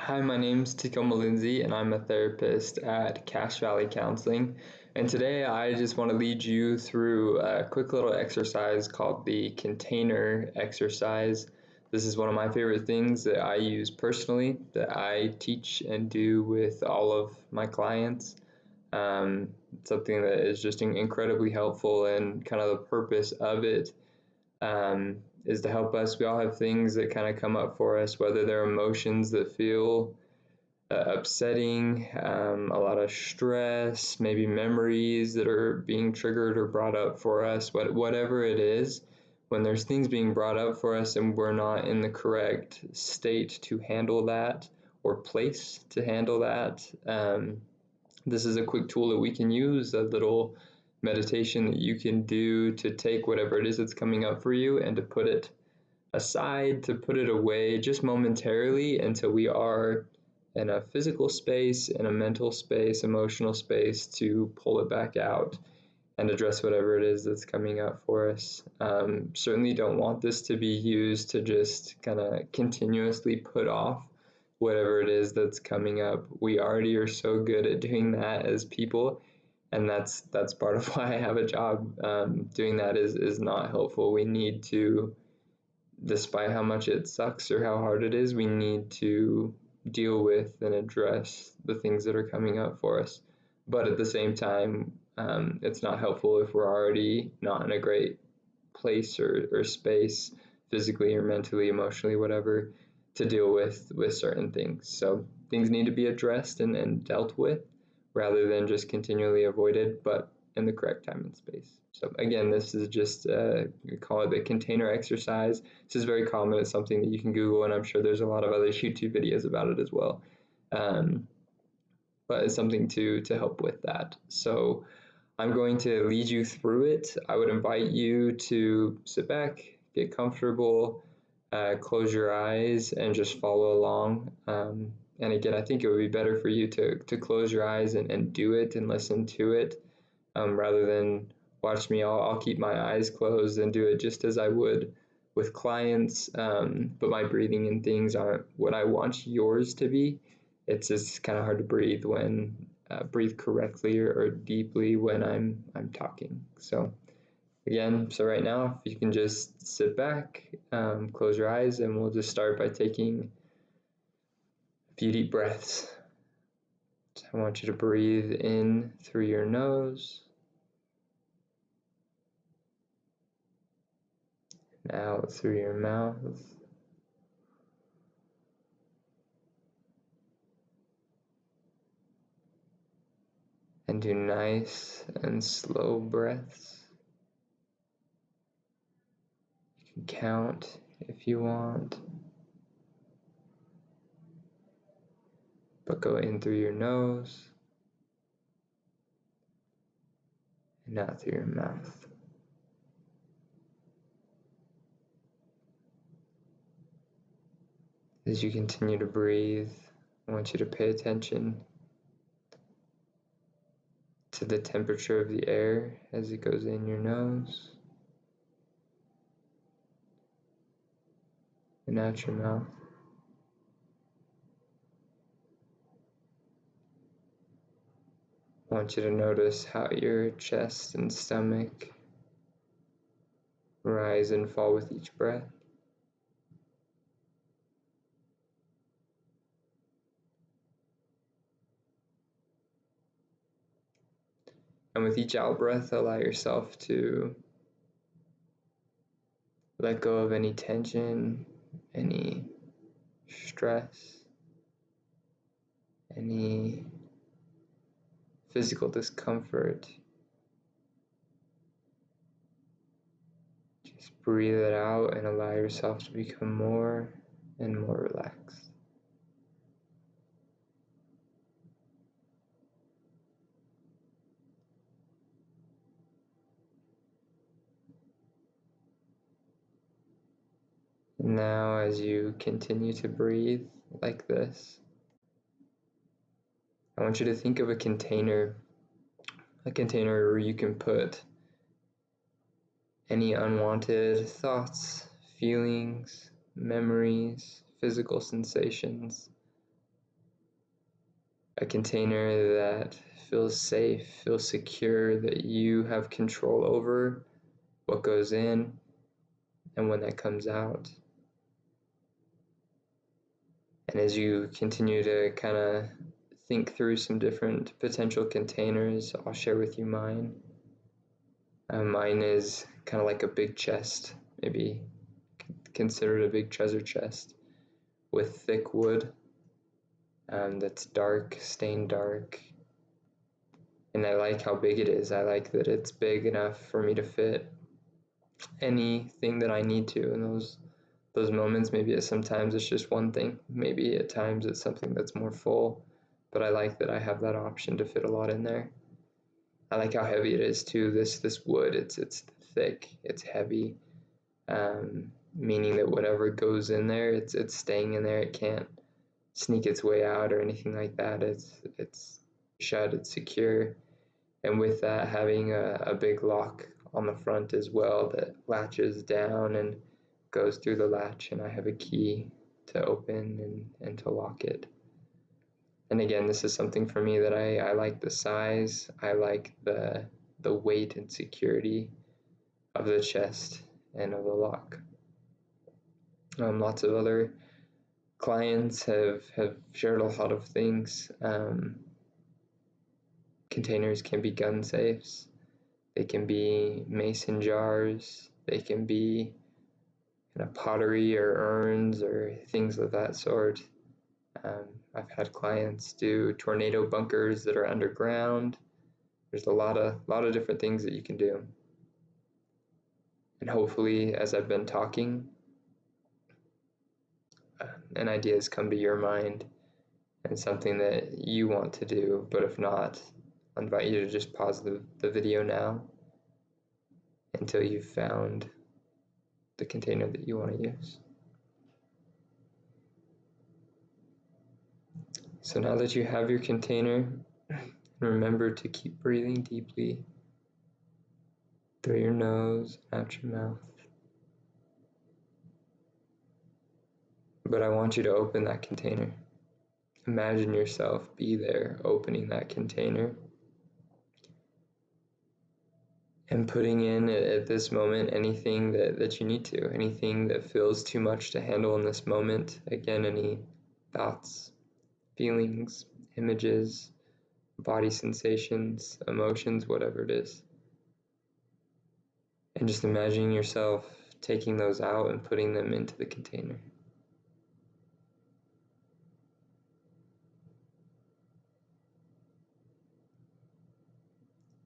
Hi, my name's Takoma, and I'm a therapist at Cache Valley Counseling. And today I just want to lead you through a quick little exercise called the container exercise. This is one of my favorite things that I use personally, that I teach and do with all of my clients. Something that is just incredibly helpful, and kind of the purpose of it is to help us. We all have things that kind of come up for us, whether they're emotions that feel upsetting, a lot of stress, maybe memories that are being triggered or brought up for us, whatever it is. When there's things being brought up for us and we're not in the correct state to handle that or place to handle that, this is a quick tool that we can use, a little meditation that you can do to take whatever it is that's coming up for you and to put it aside, to put it away just momentarily until we are in a physical space, in a mental space, emotional space to pull it back out and address whatever it is that's coming up for us. Certainly don't want this to be used to just kind of continuously put off whatever it is that's coming up. We already are so good at doing that as people, and that's part of why I have a job. Doing that is not helpful. We need to, despite how much it sucks or how hard it is, we need to deal with and address the things that are coming up for us. But at the same time, it's not helpful if we're already not in a great place or space, physically or mentally, emotionally, whatever, to deal with certain things. So things need to be addressed and dealt with rather than just continually avoided, but in the correct time and space. So again, this is just, we call it the container exercise. This is very common. It's something that you can Google, and I'm sure there's a lot of other YouTube videos about it as well. But it's something to help with that. So I'm going to lead you through it. I would invite you to sit back, get comfortable, close your eyes, and just follow along. And again, I think it would be better for you to close your eyes and do it and listen to it, rather than watch me. I'll keep my eyes closed and do it just as I would with clients, but my breathing and things aren't what I want yours to be. It's just kind of hard to breathe breathe correctly or deeply when I'm talking. So again, so right now, if you can just sit back, close your eyes, and we'll just start by taking a few deep breaths. So I want you to breathe in through your nose and out through your mouth. And do nice and slow breaths. You can count if you want, but go in through your nose and out through your mouth. As you continue to breathe, I want you to pay attention to the temperature of the air as it goes in your nose and out your mouth. I want you to notice how your chest and stomach rise and fall with each breath. And with each out breath, allow yourself to let go of any tension, any stress, any physical discomfort. Just breathe it out and allow yourself to become more and more relaxed. Now, as you continue to breathe like this, I want you to think of a container where you can put any unwanted thoughts, feelings, memories, physical sensations a container that feels safe, feels secure, that you have control over what goes in and when that comes out. And as you continue to kind of think through some different potential containers, I'll share with you mine. Mine is kind of like a big chest, maybe considered a big treasure chest with thick wood that's dark, stained dark. And I like how big it is. I like that it's big enough for me to fit anything that I need to in those moments. Maybe sometimes it's just one thing. Maybe at times it's something that's more full, but I like that I have that option to fit a lot in there. I like how heavy it is too. This wood, it's thick, it's heavy, meaning that whatever goes in there, it's staying in there. It can't sneak its way out or anything like that. It's shut, it's secure, and with that, having a big lock on the front as well that latches down and goes through the latch, and I have a key to open and to lock it. And again, this is something for me that I like the size, I like the weight and security of the chest and of the lock. Lots of other clients have shared a lot of things. Containers can be gun safes, they can be mason jars, they can be kind of pottery or urns or things of that sort. I've had clients do tornado bunkers that are underground. There's a lot of different things that you can do. And hopefully, as I've been talking, an idea has come to your mind and something that you want to do. But if not, I invite you to just pause the video now until you've found the container that you want to use. So now that you have your container, remember to keep breathing deeply through your nose, out your mouth. But I want you to open that container. Imagine yourself be there opening that container and putting in at this moment anything that you need to, anything that feels too much to handle in this moment. Again, any thoughts, feelings, images, body sensations, emotions, whatever it is. And just imagining yourself taking those out and putting them into the container.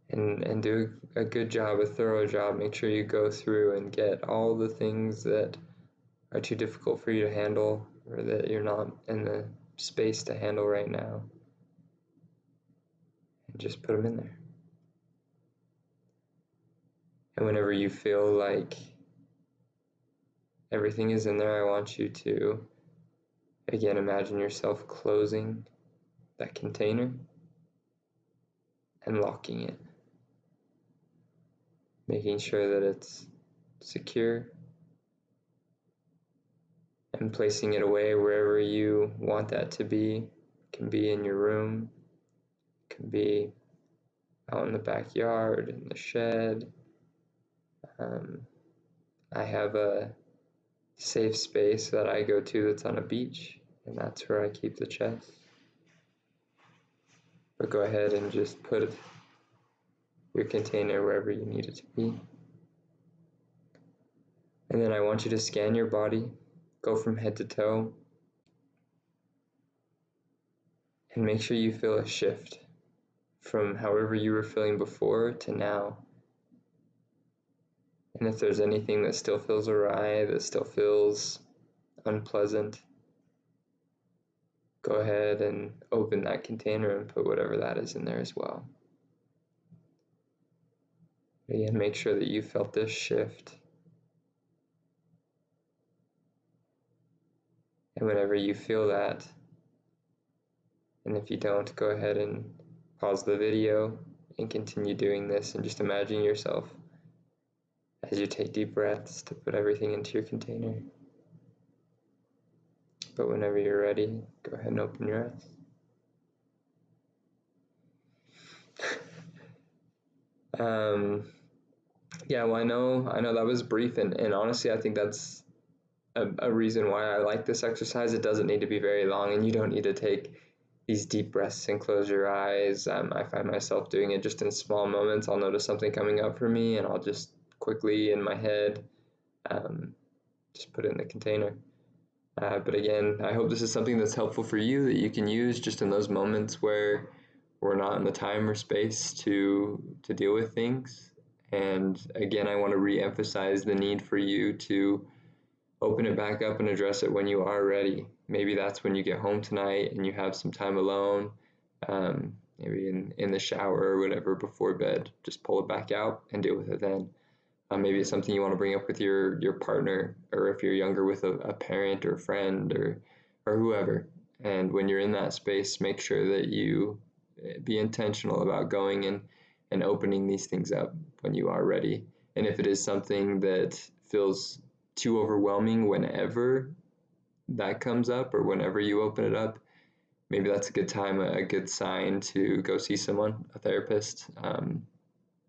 And do a good job, a thorough job. Make sure you go through and get all the things that are too difficult for you to handle or that you're not in the space to handle right now. And just put them in there. And whenever you feel like everything is in there, I want you to, again, imagine yourself closing that container and locking it. Making sure that it's secure and placing it away wherever you want that to be. It can be in your room, it can be out in the backyard, in the shed. I have a safe space that I go to that's on a beach, and that's where I keep the chest. But go ahead and just put your container wherever you need it to be. And then I want you to scan your body, go from head to toe, and make sure you feel a shift from however you were feeling before to now. And if there's anything that still feels awry, that still feels unpleasant, go ahead and open that container and put whatever that is in there as well. Again, make sure that you felt this shift. And whenever you feel that, and if you don't, go ahead and pause the video and continue doing this and just imagine yourself as you take deep breaths to put everything into your container. But whenever you're ready, go ahead and open your eyes. Yeah, well, I know that was brief, and honestly, I think that's a reason why I like this exercise. It doesn't need to be very long, and you don't need to take these deep breaths and close your eyes. I find myself doing it just in small moments. I'll notice something coming up for me, and I'll just quickly in my head um, just put it in the container. But again, I hope this is something that's helpful for you that you can use just in those moments where we're not in the time or space to deal with things. And again, I want to re-emphasize the need for you to open it back up and address it when you are ready. Maybe that's when you get home tonight and you have some time alone, maybe in the shower or whatever before bed. Just pull it back out and deal with it then. Maybe it's something you want to bring up with your partner, or if you're younger with a parent or friend or whoever. And when you're in that space, make sure that you be intentional about going and opening these things up when you are ready. And if it is something that feels too overwhelming whenever that comes up or whenever you open it up, maybe that's a good time, a good sign to go see someone, a therapist,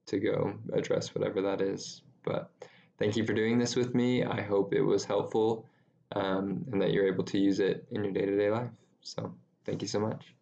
to go address whatever that is. But thank you for doing this with me. I hope it was helpful, and that you're able to use it in your day-to-day life. So thank you so much.